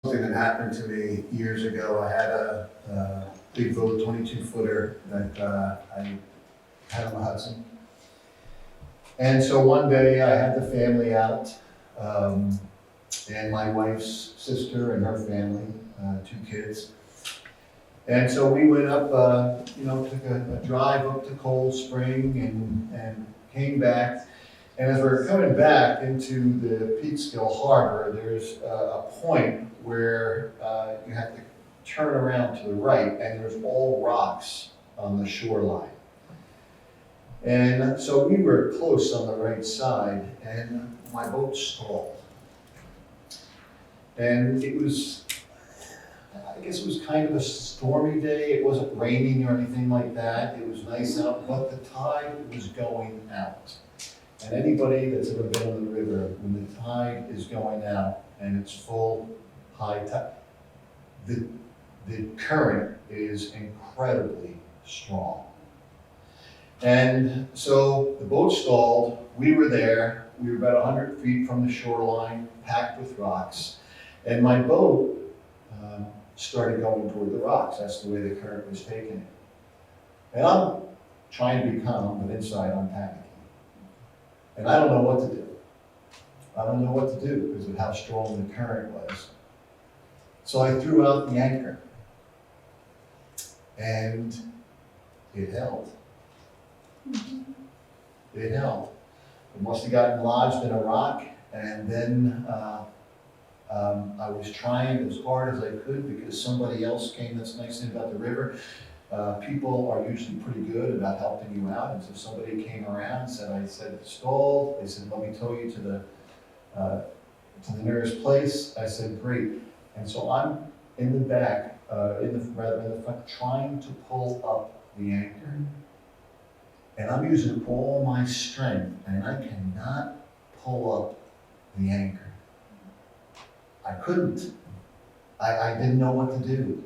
Something that happened to me years ago. I had a big boat, 22-footer that I had on the Hudson. And so one day I had the family out, and my wife's sister and her family, 2 kids. And so we went up, took a drive up to Cold Spring and came back. And as we're coming back into the Peekskill Harbor, there's a point where you have to turn around to the right, and there's all rocks on the shoreline. And so we were close on the right side, and my boat stalled. And it was, I guess it was kind of a stormy day. It wasn't raining or anything like that. It was nice out, but the tide was going out. And anybody that's ever been on the river, when the tide is going out and it's full high tide, the current is incredibly strong. And so the boat stalled. We were there. We were about 100 feet from the shoreline, packed with rocks. And my boat started going toward the rocks. That's the way the current was taking it. And I'm trying to be calm, but inside I'm panicking. And I don't know what to do. I don't know what to do because of how strong the current was. So I threw out the anchor. And it held. It held. It must have gotten lodged in a rock, and then I was trying as hard as I could because somebody else came. That's the nice thing about the river. People are usually pretty good about helping you out, and so somebody came around and I said, stalled. They said, let me tow you to the nearest place. I said, great. And so I'm in the back, in the front, trying to pull up the anchor. And I'm using all my strength, and I cannot pull up the anchor. I couldn't. I didn't know what to do.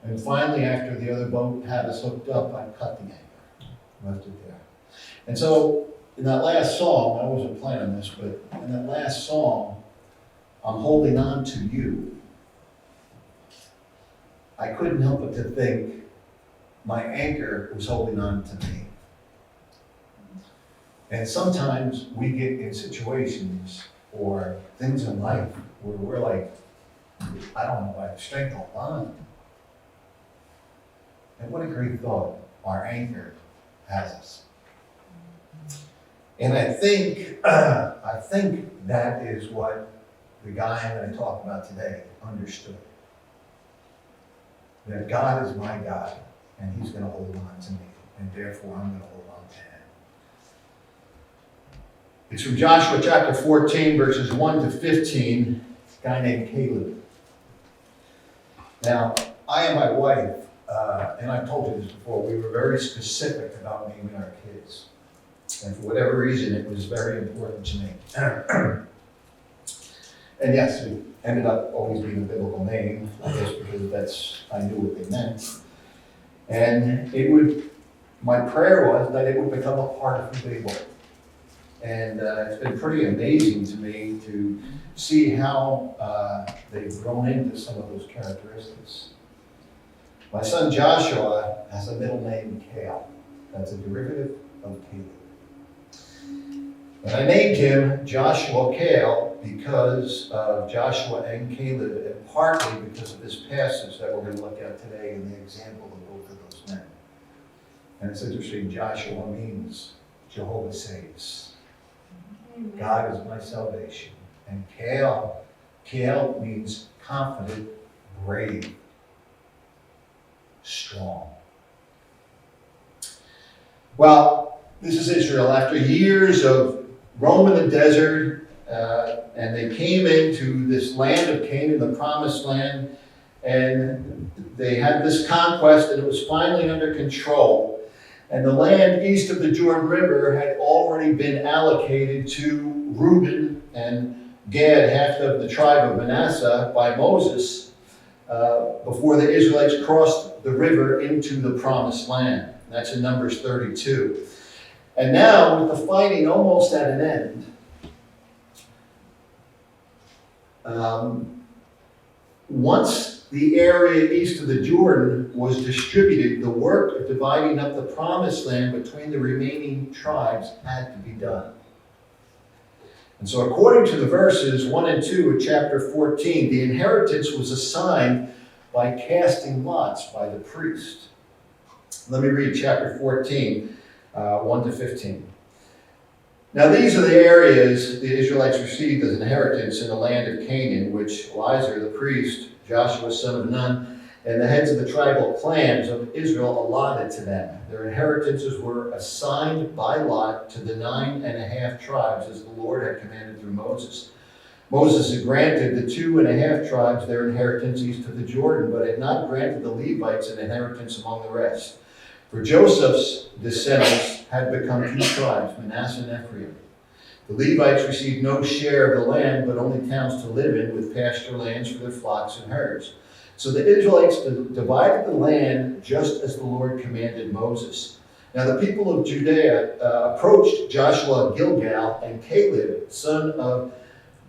And finally, after the other boat had us hooked up, I cut the anchor, left it there. And so in that last song, I wasn't planning this, but in that last song, I'm holding on to you. I couldn't help but to think my anchor was holding on to me. And sometimes we get in situations or things in life where we're like, I don't know, I have strength to hold on. And what a great thought, our anchor has us. And I think that is what the guy I'm going to talk about today understood. That God is my God, and he's going to hold on to me, and therefore I'm going to hold on to him. It's from Joshua chapter 14, verses 1 to 15, a guy named Caleb. Now, I and my wife, and I've told you this before, we were very specific about naming our kids. And for whatever reason, it was very important to me. And yes, it ended up always being a biblical name, I guess because I knew what they meant. And my prayer was that it would become a part of who they were. And it's been pretty amazing to me to see how they've grown into some of those characteristics. My son Joshua has a middle name, Cale. That's a derivative of Caleb. And I named him Joshua Cale because of Joshua and Caleb, and partly because of this passage that we're going to look at today and the example of both of those men. And it's interesting, Joshua means Jehovah saves. Amen. God is my salvation. And Cale means confident, brave, strong. Well, this is Israel. After years of roaming the desert, and they came into this land of Canaan, the promised land, and they had this conquest, and it was finally under control. And the land east of the Jordan River had already been allocated to Reuben and Gad, half of the tribe of Manasseh, by Moses, before the Israelites crossed the river into the promised land. That's in Numbers 32. And now, with the fighting almost at an end, once the area east of the Jordan was distributed, the work of dividing up the promised land between the remaining tribes had to be done. And so according to the verses 1 and 2 of chapter 14, the inheritance was assigned by casting lots by the priest. Let me read chapter 14, 1 to 15. Now these are the areas the Israelites received as inheritance in the land of Canaan, which Eliezer the priest, Joshua son of Nun, and the heads of the tribal clans of Israel allotted to them. Their inheritances were assigned by lot to the 9.5 tribes, as the Lord had commanded through Moses. Moses had granted the 2.5 tribes their inheritance east of the Jordan, but had not granted the Levites an inheritance among the rest. For Joseph's descendants had become 2 tribes, Manasseh and Ephraim. The Levites received no share of the land, but only towns to live in, with pasture lands for their flocks and herds. So the Israelites divided the land just as the Lord commanded Moses. Now the people of Judea approached Joshua Gilgal, and Caleb, son of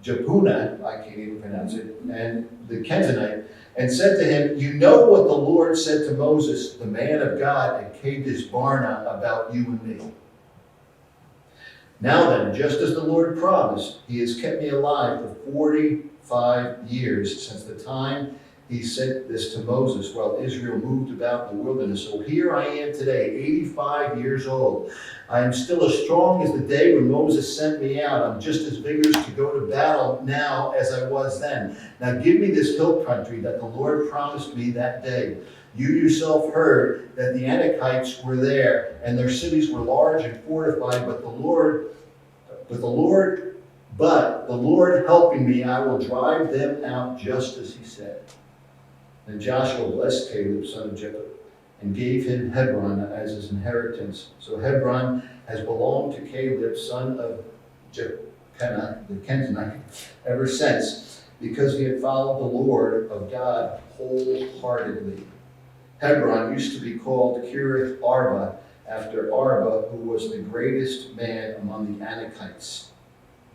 Jephunneh, I can't even pronounce it, and the Kenizzite, and said to him, "You know what the Lord said to Moses, the man of God, at Kadesh Barnea, about you and me. Now then, just as the Lord promised, he has kept me alive for 45 years since the time he sent this to Moses while Israel moved about in the wilderness. So here I am today, 85 years old. I am still as strong as the day when Moses sent me out. I'm just as vigorous to go to battle now as I was then. Now give me this hill country that the Lord promised me that day. You yourself heard that the Anakites were there, and their cities were large and fortified, but the Lord helping me, I will drive them out just as he said." Then Joshua blessed Caleb, son of Jephunneh, and gave him Hebron as his inheritance. So Hebron has belonged to Caleb, son of Jephunneh, the Kenizzite, ever since, because he had followed the Lord of God wholeheartedly. Hebron used to be called Kiriath Arba, after Arba, who was the greatest man among the Anakites.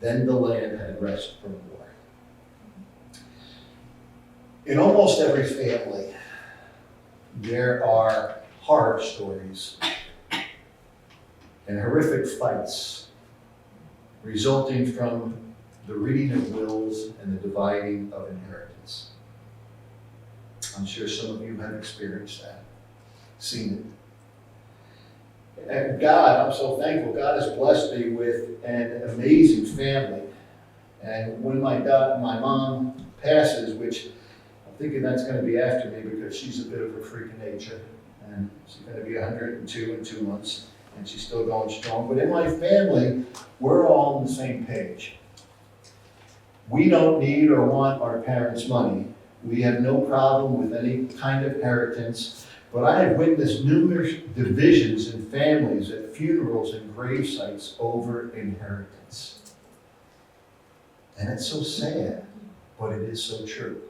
Then the land had rest from war. In almost every family, there are horror stories and horrific fights resulting from the reading of wills and the dividing of inheritance. I'm sure some of you have experienced that, seen it. And God, I'm so thankful, God has blessed me with an amazing family. And when my mom passes, which I'm thinking that's going to be after me because she's a bit of a freak of nature, and she's going to be 102 in 2 months, and she's still going strong. But in my family, we're all on the same page. We don't need or want our parents' money. We have no problem with any kind of inheritance. But I have witnessed numerous divisions in families at funerals and grave sites over inheritance. And it's so sad, but it is so true.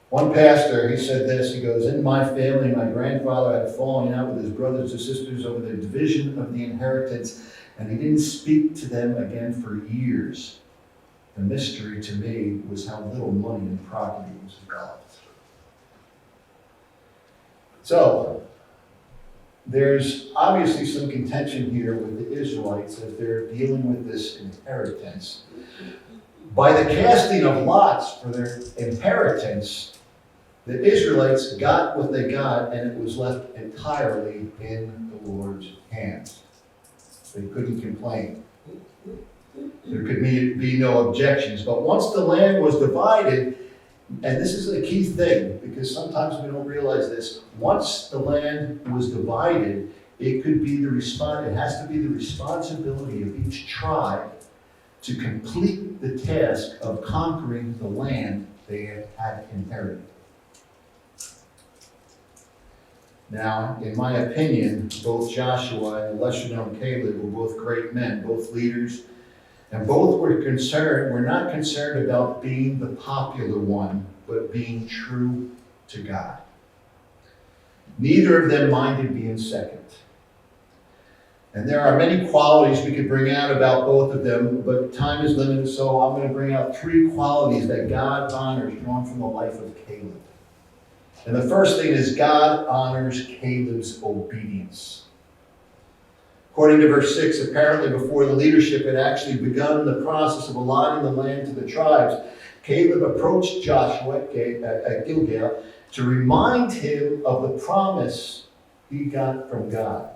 One pastor, he said this, he goes, "In my family, my grandfather had fallen out with his brothers and sisters over the division of the inheritance, and he didn't speak to them again for years. The mystery to me was how little money and property was involved." So, there's obviously some contention here with the Israelites as they're dealing with this inheritance. By the casting of lots for their inheritance, the Israelites got what they got, and it was left entirely in the Lord's hands. They couldn't complain. There could be no objections. But once the land was divided, and this is a key thing, because sometimes we don't realize this, once the land was divided, it has to be the responsibility of each tribe to complete the task of conquering the land they had inherited. Now, in my opinion, both Joshua and the lesser-known Caleb were both great men, both leaders, and both were not concerned about being the popular one, but being true to God. Neither of them minded being second. And there are many qualities we could bring out about both of them, but time is limited, so I'm going to bring out 3 qualities that God honors drawn from the life of Caleb. And the first thing is God honors Caleb's obedience. According to verse 6, apparently before the leadership had actually begun the process of allotting the land to the tribes, Caleb approached Joshua at Gilgal to remind him of the promise he got from God.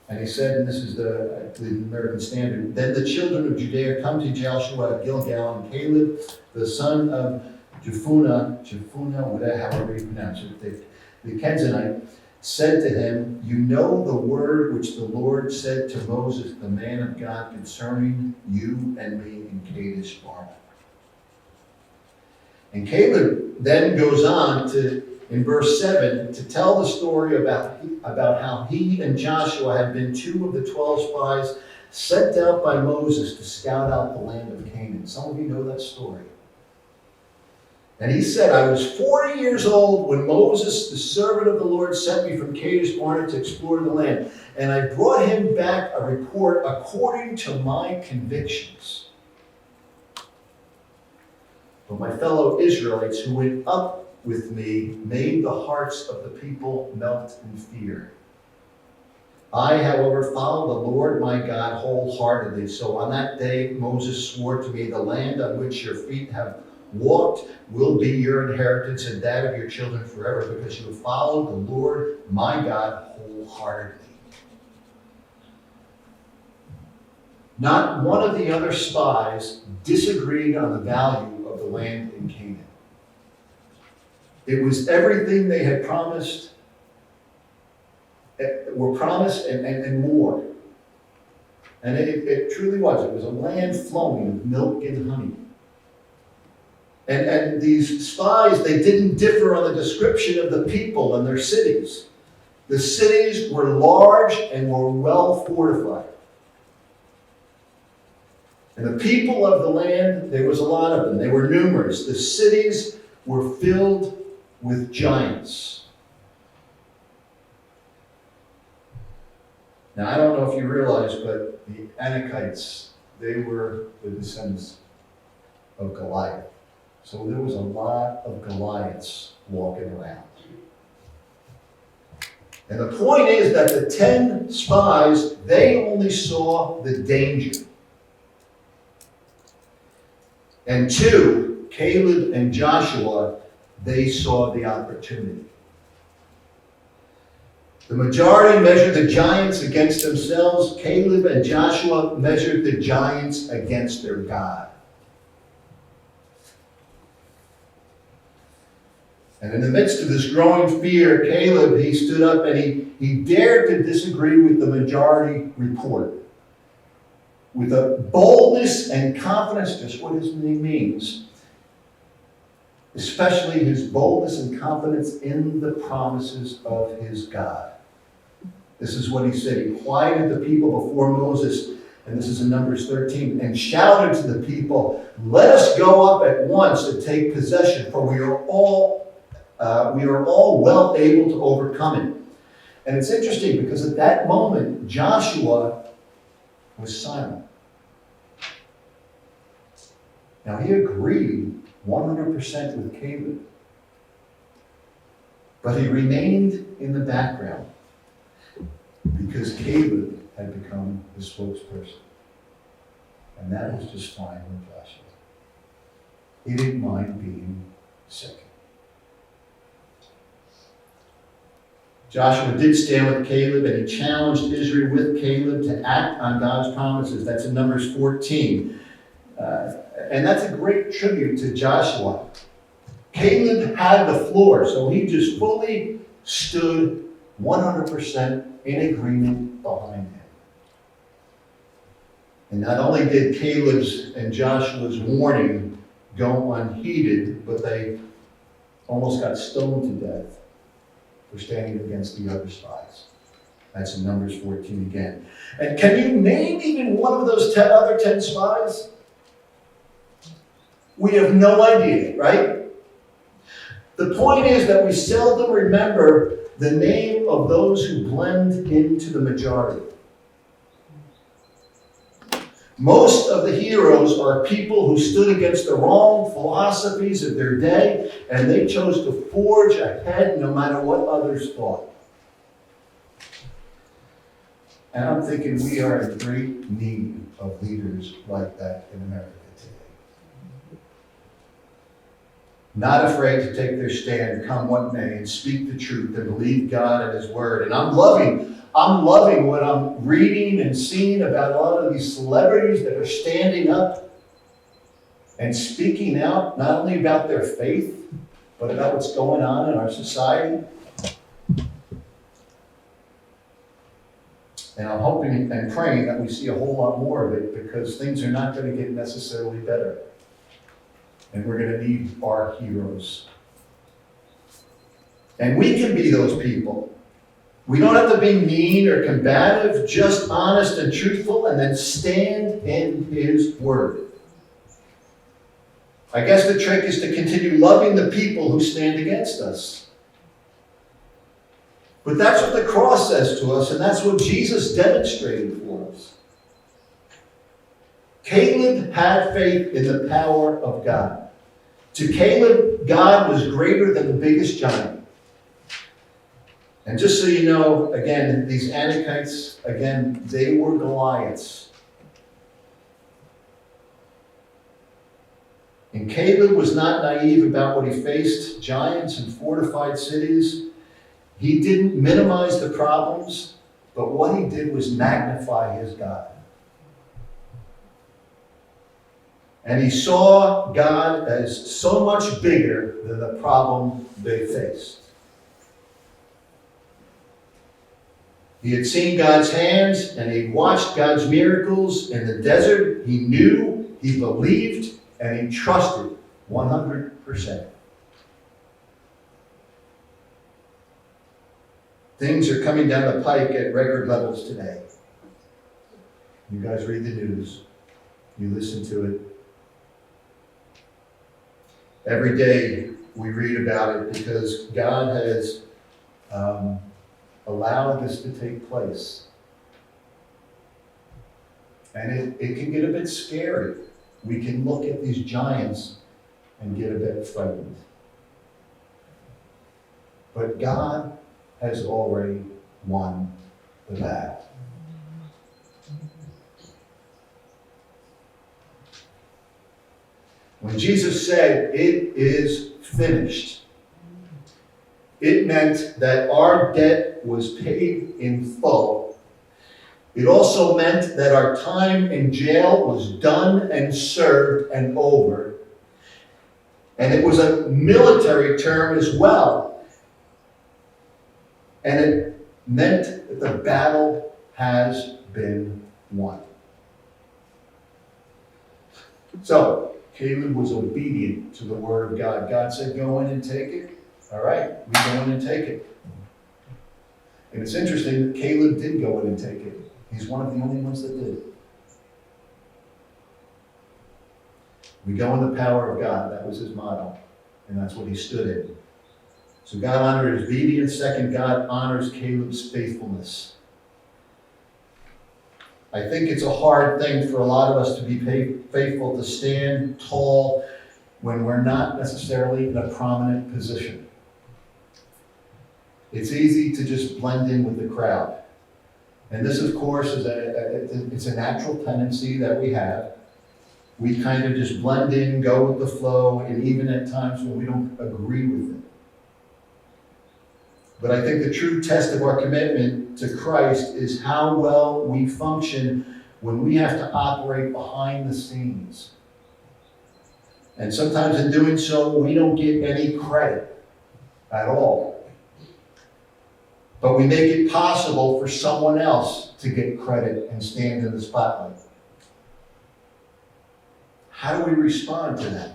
And he said, and this is the American Standard, then the children of Judea come to Joshua at Gilgal, and Caleb, the son of Jephunneh, however you pronounce it, the Kenizzite, said to him, you know the word which the Lord said to Moses, the man of God, concerning you and me in Kadesh Barnea. And Caleb then goes on to, in verse 7, to tell the story about how he and Joshua had been 2 of the 12 spies sent out by Moses to scout out the land of Canaan. Some of you know that story. And he said, I was 40 years old when Moses, the servant of the Lord, sent me from Kadesh Barnea to explore the land. And I brought him back a report according to my convictions. But my fellow Israelites who went up with me made the hearts of the people melt in fear. I, however, followed the Lord my God wholeheartedly. So on that day Moses swore to me, the land on which your feet have walked will be your inheritance and that of your children forever, because you have followed the Lord my God wholeheartedly. Not one of the other spies disagreed on the value of the land in Canaan. It was everything they had promised, were promised and more. And it truly was. It was a land flowing with milk and honey. And these spies, they didn't differ on the description of the people and their cities. The cities were large and were well fortified. And the people of the land, there was a lot of them. They were numerous. The cities were filled with giants. Now, I don't know if you realize, but the Anakites, they were the descendants of Goliath. So there was a lot of Goliaths walking around. And the point is that the 10 spies, they only saw the danger. And 2, Caleb and Joshua, they saw the opportunity. The majority measured the giants against themselves. Caleb and Joshua measured the giants against their God. And in the midst of this growing fear, Caleb, he stood up and he dared to disagree with the majority report. With a boldness and confidence, just what his name means, especially his boldness and confidence in the promises of his God. This is what he said. He quieted the people before Moses, and this is in Numbers 13, and shouted to the people, let us go up at once and take possession, for we are all well able to overcome it. And it's interesting because at that moment, Joshua was silent. Now, he agreed 100% with Caleb, but he remained in the background because Caleb had become his spokesperson. And that was just fine with Joshua. He didn't mind being second. Joshua did stand with Caleb, and he challenged Israel with Caleb to act on God's promises. That's in Numbers 14. And that's a great tribute to Joshua. Caleb had the floor, so he just fully stood 100% in agreement behind him. And not only did Caleb's and Joshua's warning go unheeded, but they almost got stoned to death for standing against the other spies. That's in Numbers 14 again. And can you name even one of those other 10 spies? We have no idea, right? The point is that we seldom remember the name of those who blend into the majority. Most of the heroes are people who stood against the wrong philosophies of their day, and they chose to forge ahead no matter what others thought. And I'm thinking we are in great need of leaders like that in America today. Not afraid to take their stand, come what may, and speak the truth and believe God and His Word. And I'm loving what I'm reading and seeing about a lot of these celebrities that are standing up and speaking out, not only about their faith, but about what's going on in our society. And I'm hoping and praying that we see a whole lot more of it, because things are not going to get necessarily better. And we're going to need our heroes. And we can be those people. We don't have to be mean or combative, just honest and truthful, and then stand in His Word. I guess the trick is to continue loving the people who stand against us. But that's what the cross says to us, and that's what Jesus demonstrated for us. Caleb had faith in the power of God. To Caleb, God was greater than the biggest giant. And just so you know, again, these Anakites, again, they were Goliaths. And Caleb was not naive about what he faced, giants and fortified cities. He didn't minimize the problems, but what he did was magnify his God. And he saw God as so much bigger than the problem they faced. He had seen God's hands, and he watched God's miracles in the desert. He knew, he believed, and he trusted 100%. Things are coming down the pike at record levels today. You guys read the news. You listen to it. Every day we read about it, because God has allowed this to take place. And it can get a bit scary. We can look at these giants and get a bit frightened. But God has already won the battle. When Jesus said, "It is finished," it meant that our debt was paid in full. It also meant that our time in jail was done and served and over. And it was a military term as well. And it meant that the battle has been won. So, Caleb was obedient to the word of God. God said, "Go in and take it." All right, we go in and take it. And it's interesting that Caleb did go in and take it. He's one of the only ones that did. We go in the power of God. That was his motto. And that's what he stood in. So God honored his obedience. Second, God honors Caleb's faithfulness. I think it's a hard thing for a lot of us to be faithful, to stand tall when we're not necessarily in a prominent position. It's easy to just blend in with the crowd. And this, of course, is it's a natural tendency that we have. We kind of just blend in, go with the flow, and even at times when we don't agree with it. But I think the true test of our commitment to Christ is how well we function when we have to operate behind the scenes. And sometimes in doing so, we don't get any credit at all. But we make it possible for someone else to get credit and stand in the spotlight. How do we respond to that?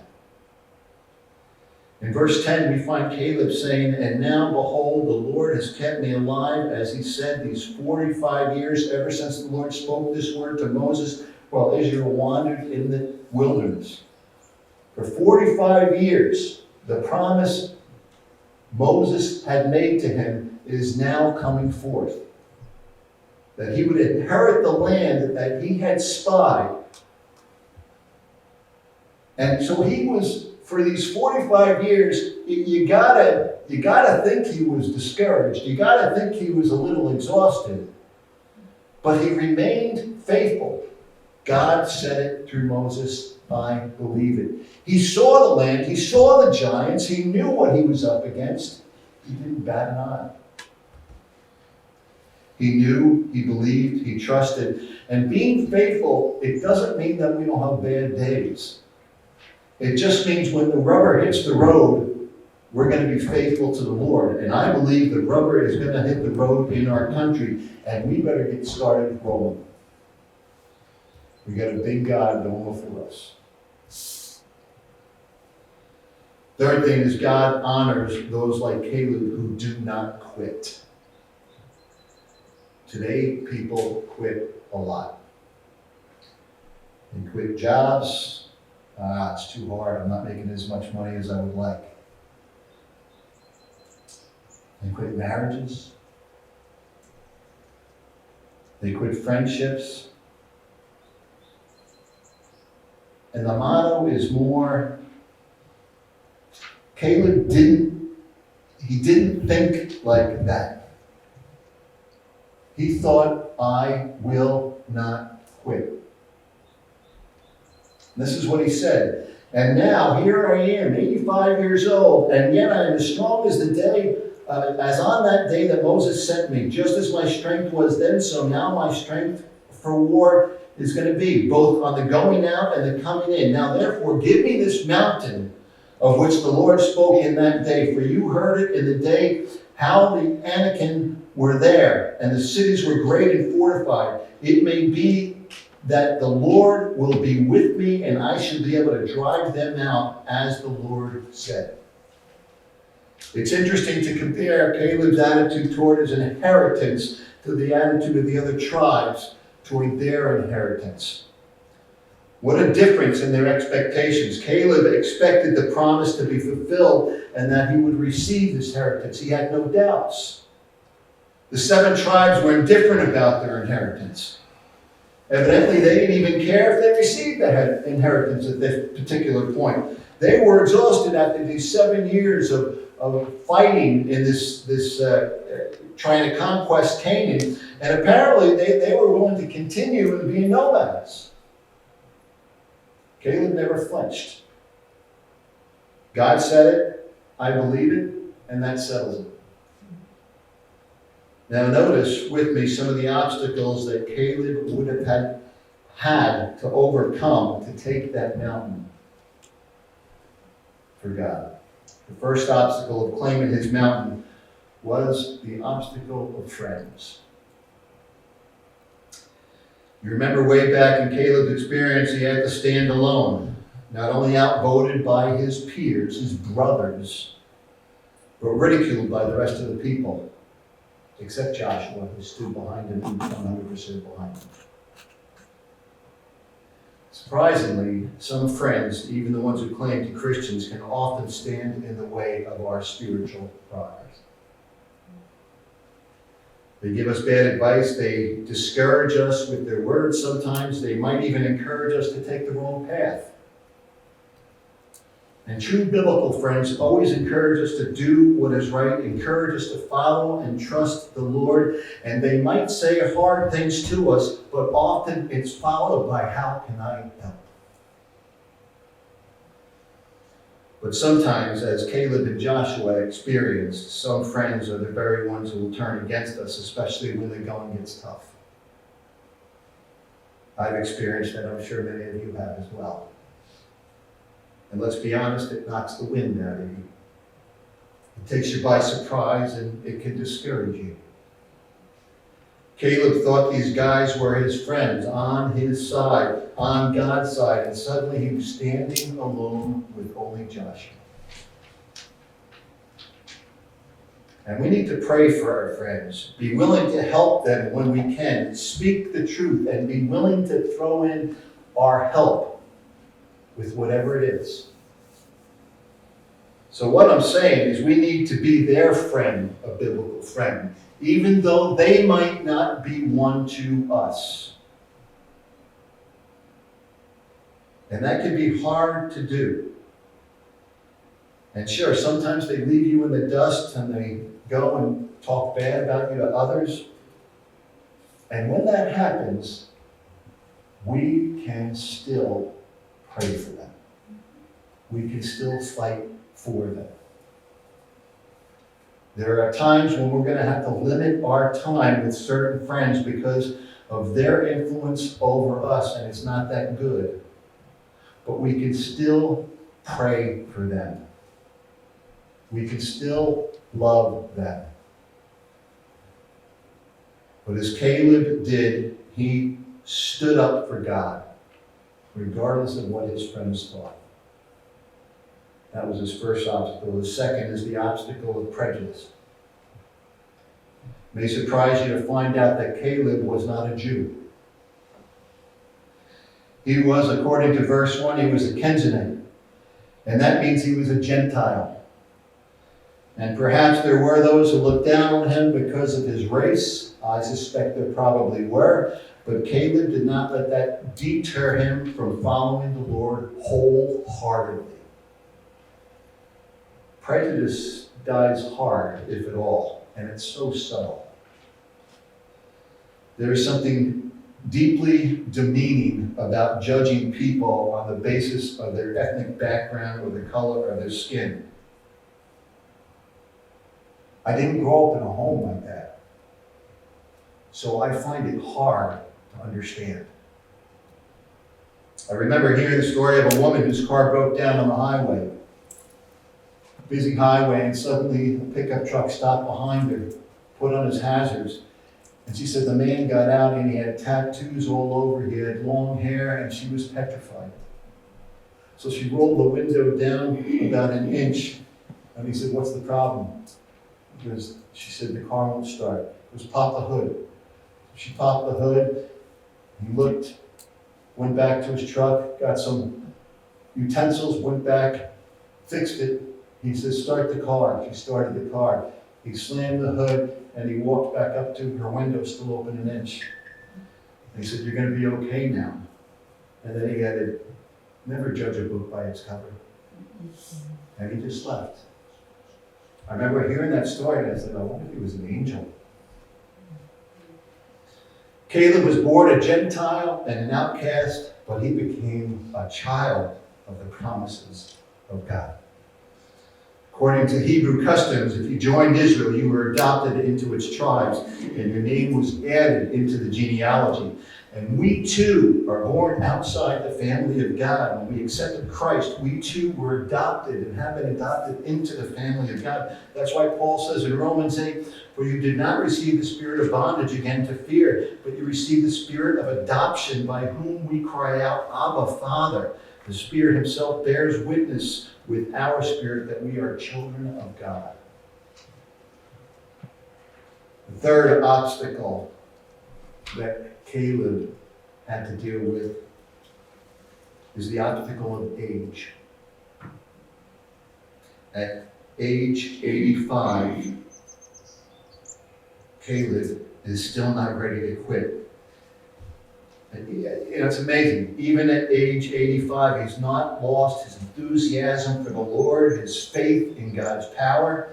In verse 10, we find Caleb saying, "And now, behold, the Lord has kept me alive, as he said, these 45 years, ever since the Lord spoke this word to Moses while Israel wandered in the wilderness." For 45 years, the promise Moses had made to him is now coming forth. that he would inherit the land that he had spied. And so he was, for these 45 years, you gotta think he was discouraged. You gotta think he was a little exhausted. But he remained faithful. God said it through Moses, I believe it. He saw the land, he saw the giants, he knew what he was up against. He didn't bat an eye. He knew, he believed, he trusted. And being faithful, it doesn't mean that we don't have bad days. It just means when the rubber hits the road, we're going to be faithful to the Lord. And I believe the rubber is going to hit the road in our country, and we better get started rolling. We got a big God going for us. Third thing is God honors those like Caleb who do not quit. Today, people quit a lot. They quit jobs. It's too hard. I'm not making as much money as I would like. They quit marriages. They quit friendships. And the motto is more, Caleb didn't think like that. He thought, I will not quit. And this is what he said. And now, here I am, 85 years old, and yet I am as strong as the day, as on that day that Moses sent me. Just as my strength was then, so now my strength for war is going to be, both on the going out and the coming in. Now, therefore, give me this mountain of which the Lord spoke in that day. For you heard it in the day how the Anakim were there, and the cities were great and fortified. It may be that the Lord will be with me, and I should be able to drive them out, as the Lord said. It's interesting to compare Caleb's attitude toward his inheritance to the attitude of the other tribes toward their inheritance. What a difference in their expectations. Caleb expected the promise to be fulfilled and that he would receive this inheritance. He had no doubts. The 7 tribes were indifferent about their inheritance. Evidently, they didn't even care if they received that inheritance at this particular point. They were exhausted after these 7 years of fighting in this trying to conquest Canaan. And apparently, they were willing to continue and be nomads. Caleb never flinched. God said it, I believe it, and that settles it. Now notice with me some of the obstacles that Caleb would have had to overcome to take that mountain for God. The first obstacle of claiming his mountain was the obstacle of friends. You remember way back in Caleb's experience, he had to stand alone, not only outvoted by his peers, his brothers, but ridiculed by the rest of the people. Except Joshua, who stood behind him and was 100% behind him. Surprisingly, some friends, even the ones who claim to be Christians, can often stand in the way of our spiritual progress. They give us bad advice. They discourage us with their words sometimes. They might even encourage us to take the wrong path. And true biblical friends always encourage us to do what is right, encourage us to follow and trust the Lord. And they might say hard things to us, but often it's followed by, how can I help? But sometimes, as Caleb and Joshua experienced, some friends are the very ones who will turn against us, especially when the going gets tough. I've experienced that. I'm sure many of you have as well. And let's be honest, it knocks the wind out of you. It takes you by surprise, and it can discourage you. Caleb thought these guys were his friends, on his side, on God's side, and suddenly he was standing alone with only Joshua. And we need to pray for our friends. Be willing to help them when we can. Speak the truth and be willing to throw in our help with whatever it is. So what I'm saying is we need to be their friend, a biblical friend, even though they might not be one to us. And that can be hard to do. And sure, sometimes they leave you in the dust and they go and talk bad about you to others. And when that happens, we can still pray for them. We can still fight for them. There are times when we're going to have to limit our time with certain friends because of their influence over us, and it's not that good. But we can still pray for them. We can still love them. But as Caleb did, he stood up for God, regardless of what his friends thought. That was his first obstacle. The second is the obstacle of prejudice. It may surprise you to find out that Caleb was not a Jew. He was, according to verse 1, he was a Kenizzite. And that means he was a Gentile. And perhaps there were those who looked down on him because of his race. I suspect there probably were. But Caleb did not let that deter him from following the Lord wholeheartedly. Prejudice dies hard, if at all, and it's so subtle. There is something deeply demeaning about judging people on the basis of their ethnic background or the color of their skin. I didn't grow up in a home like that, so I find it hard to understand. I remember hearing the story of a woman whose car broke down on the highway. Busy highway, and suddenly a pickup truck stopped behind her, put on his hazards. And she said the man got out and he had tattoos all over. He had long hair and she was petrified. So she rolled the window down about an inch. And he said, "What's the problem?" Because she said, "The car won't start." It was pop the hood. She popped the hood. He looked, went back to his truck, got some utensils, went back, fixed it. He said, "Start the car." She started the car. He slammed the hood and he walked back up to her window, still open an inch. And he said, "You're going to be okay now." And then he added, "Never judge a book by its cover." And he just left. I remember hearing that story and I said, "I wonder if he was an angel." Caleb was born a Gentile and an outcast, but he became a child of the promises of God. According to Hebrew customs, if you joined Israel, you were adopted into its tribes, and your name was added into the genealogy. And we too are born outside the family of God. When we accepted Christ, we too were adopted and have been adopted into the family of God. That's why Paul says in Romans 8, "For you did not receive the spirit of bondage again to fear, but you received the spirit of adoption, by whom we cry out, Abba, Father." The Spirit himself bears witness with our spirit that we are children of God. The third obstacle that Caleb had to deal with is the obstacle of age. At age 85, Caleb is still not ready to quit. And, it's amazing. Even at age 85, he's not lost his enthusiasm for the Lord, his faith in God's power,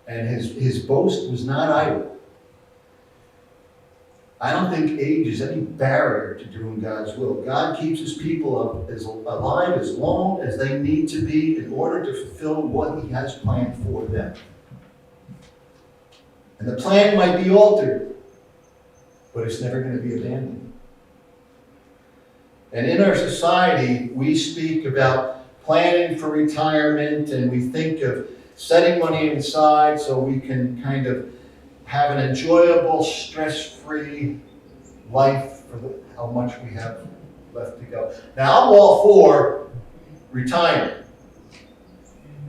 and his boast was not idle. I don't think age is any barrier to doing God's will. God keeps his people alive as long as they need to be in order to fulfill what he has planned for them. And the plan might be altered, but it's never going to be abandoned. And in our society, we speak about planning for retirement, and we think of setting money aside so we can kind of have an enjoyable, stress-free life for how much we have left to go. Now, I'm all for retiring.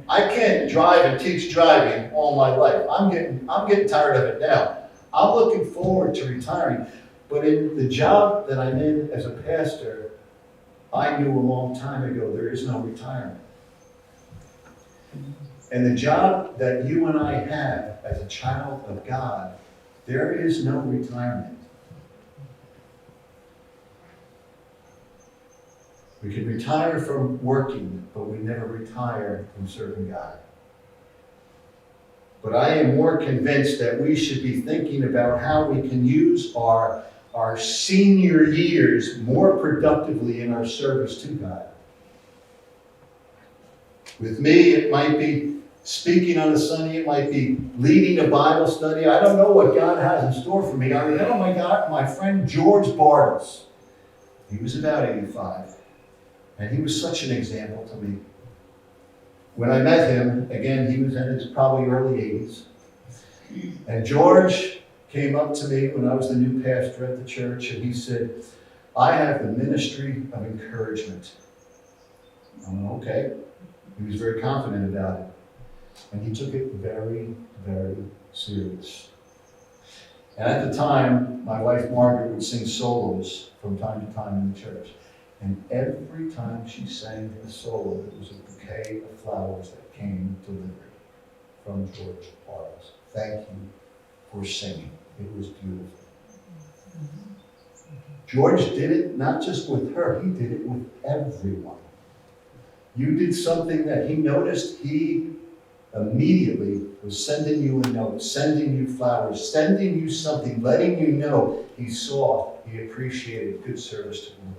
I can't drive and teach driving all my life. I'm getting tired of it now. I'm looking forward to retiring. But in the job that I'm in as a pastor, I knew a long time ago there is no retirement. And the job that you and I have as a child of God, there is no retirement. We can retire from working, but we never retire from serving God. But I am more convinced that we should be thinking about how we can use our senior years more productively in our service to God. With me, it might be speaking on a Sunday, it might be leading a Bible study. I don't know what God has in store for me. I remember my friend George Bartles. He was about 85, and he was such an example to me. When I met him, again, he was in his probably early 80s. And George came up to me when I was the new pastor at the church, and he said, I have the ministry of encouragement. I went, okay. He was very confident about it. And he took it very, very serious. And at the time, my wife Margaret would sing solos from time to time in the church. And every time she sang a solo, it was a bouquet of flowers that came delivered from George Bartles. Thank you for singing. It was beautiful. George did it not just with her, he did it with everyone. You did something that he noticed, he immediately was sending you a note, sending you flowers, sending you something, letting you know he saw, he appreciated good service to the Lord.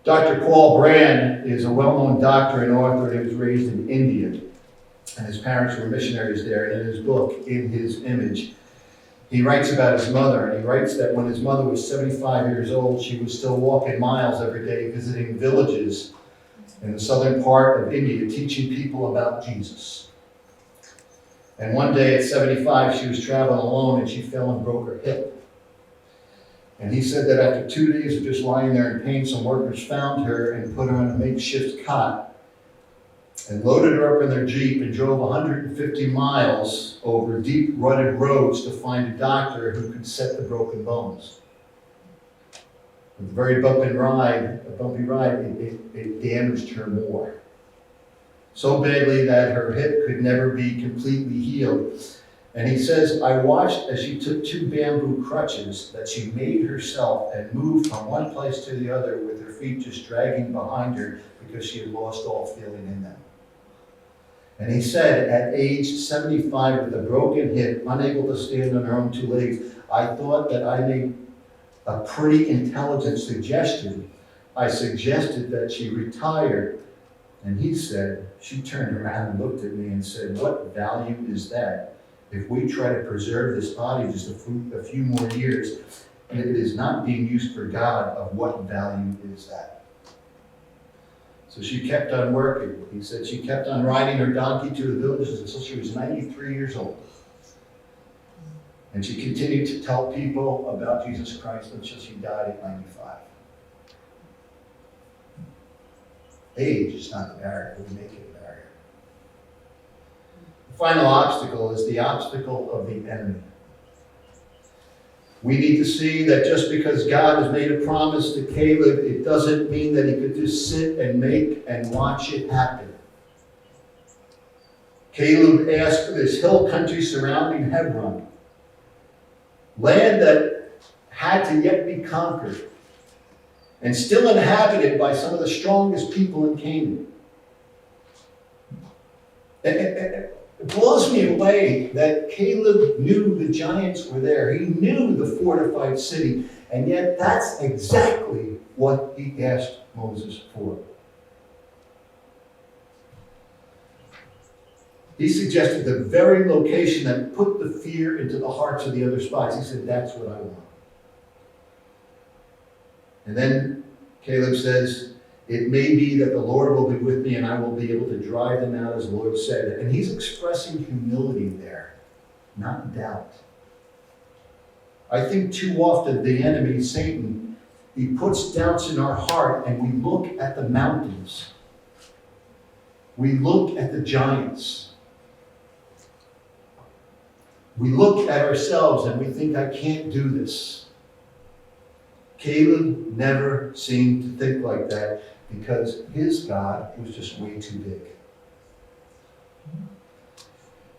Dr. Paul Brand is a well-known doctor and author. He was raised in India, and his parents were missionaries there. And in his book, In His Image, he writes about his mother, and he writes that when his mother was 75 years old, she was still walking miles every day, visiting villages in the southern part of India, teaching people about Jesus. And one day at 75, she was traveling alone, and she fell and broke her hip. And he said that after 2 days of just lying there in pain, some workers found her and put her on a makeshift cot and loaded her up in their Jeep and drove 150 miles over deep rutted roads to find a doctor who could set the broken bones. With a very bumpy ride, it damaged her more. So badly that her hip could never be completely healed. And he says, I watched as she took 2 bamboo crutches that she made herself and moved from one place to the other with her feet just dragging behind her because she had lost all feeling in them. And he said, at age 75 with a broken hip, unable to stand on her own 2 legs, I thought that I made a pretty intelligent suggestion. I suggested that she retire. And he said, she turned around and looked at me and said, what value is that? If we try to preserve this body just a few more years, and it is not being used for God, of what value is that? So she kept on working. He said she kept on riding her donkey to the villages until she was 93 years old. And she continued to tell people about Jesus Christ until she died at 95. Age is not the barrier, we make it a barrier. The final obstacle is the obstacle of the enemy. We need to see that just because God has made a promise to Caleb, it doesn't mean that he could just sit and make and watch it happen. Caleb asked for this hill country surrounding Hebron, land that had to yet be conquered and still inhabited by some of the strongest people in Canaan. It blows me away that Caleb knew the giants were there. He knew the fortified city, and yet that's exactly what he asked Moses for. He suggested the very location that put the fear into the hearts of the other spies. He said, that's what I want. And then Caleb says, it may be that the Lord will be with me and I will be able to drive them out as the Lord said. And he's expressing humility there, not doubt. I think too often the enemy, Satan, he puts doubts in our heart and we look at the mountains. We look at the giants. We look at ourselves and we think, I can't do this. Caleb never seemed to think like that because his God was just way too big.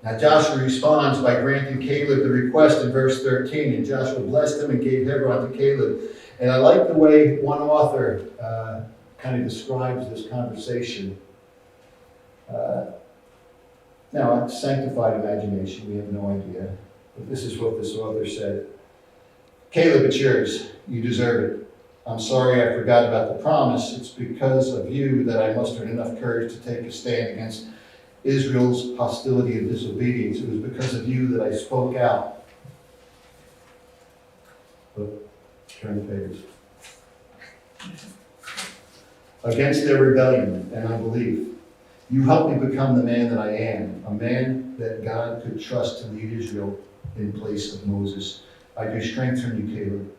Now Joshua responds by granting Caleb the request in verse 13, and Joshua blessed him and gave Hebron to Caleb. And I like the way one author kind of describes this conversation. Now, it's sanctified imagination, we have no idea. But this is what this author said. Caleb, it's yours. You deserve it. I'm sorry I forgot about the promise. It's because of you that I mustered enough courage to take a stand against Israel's hostility and disobedience. It was because of you that I spoke out. Look, turn the page. Against their rebellion and unbelief. You helped me become the man that I am, a man that God could trust to lead Israel in place of Moses. I do strengthen you, Caleb,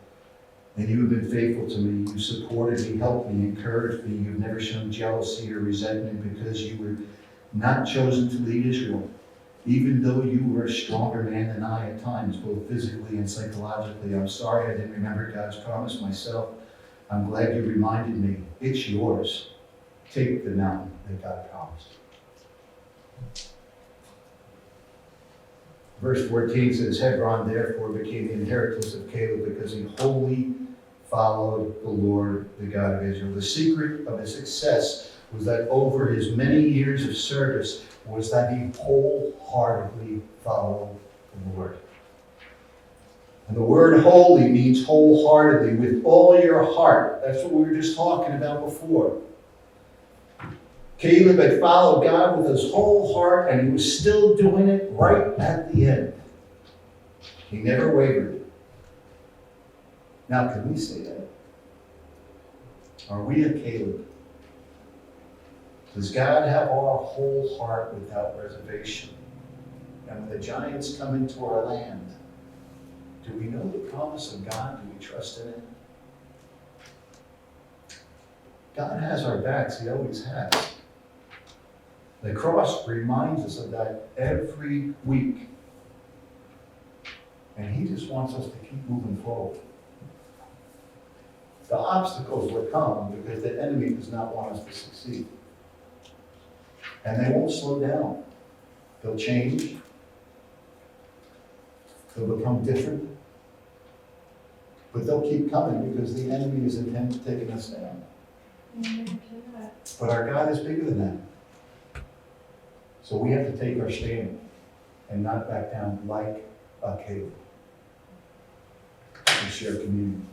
and you have been faithful to me. You supported me, helped me, encouraged me. You've never shown jealousy or resentment because you were not chosen to lead Israel, even though you were a stronger man than I at times, both physically and psychologically. I'm sorry I didn't remember God's promise myself. I'm glad you reminded me. It's yours. Take the mountain that God promised. Verse 14 says, Hebron therefore became the inheritance of Caleb because he wholly followed the Lord, the God of Israel. The secret of his success was that over his many years of service was that he wholeheartedly followed the Lord. And the word holy means wholeheartedly, with all your heart. That's what we were just talking about before. Caleb had followed God with his whole heart, and he was still doing it right at the end. He never wavered. Now, can we say that? Are we a Caleb? Does God have our whole heart without reservation? And when the giants come into our land, do we know the promise of God? Do we trust in it? God has our backs. He always has. The cross reminds us of that every week. And he just wants us to keep moving forward. The obstacles will come because the enemy does not want us to succeed. And they won't slow down. They'll change. They'll become different. But they'll keep coming because the enemy is intent on taking us down. But our God is bigger than that. So we have to take our stand and not back down like a Caleb. And share communion.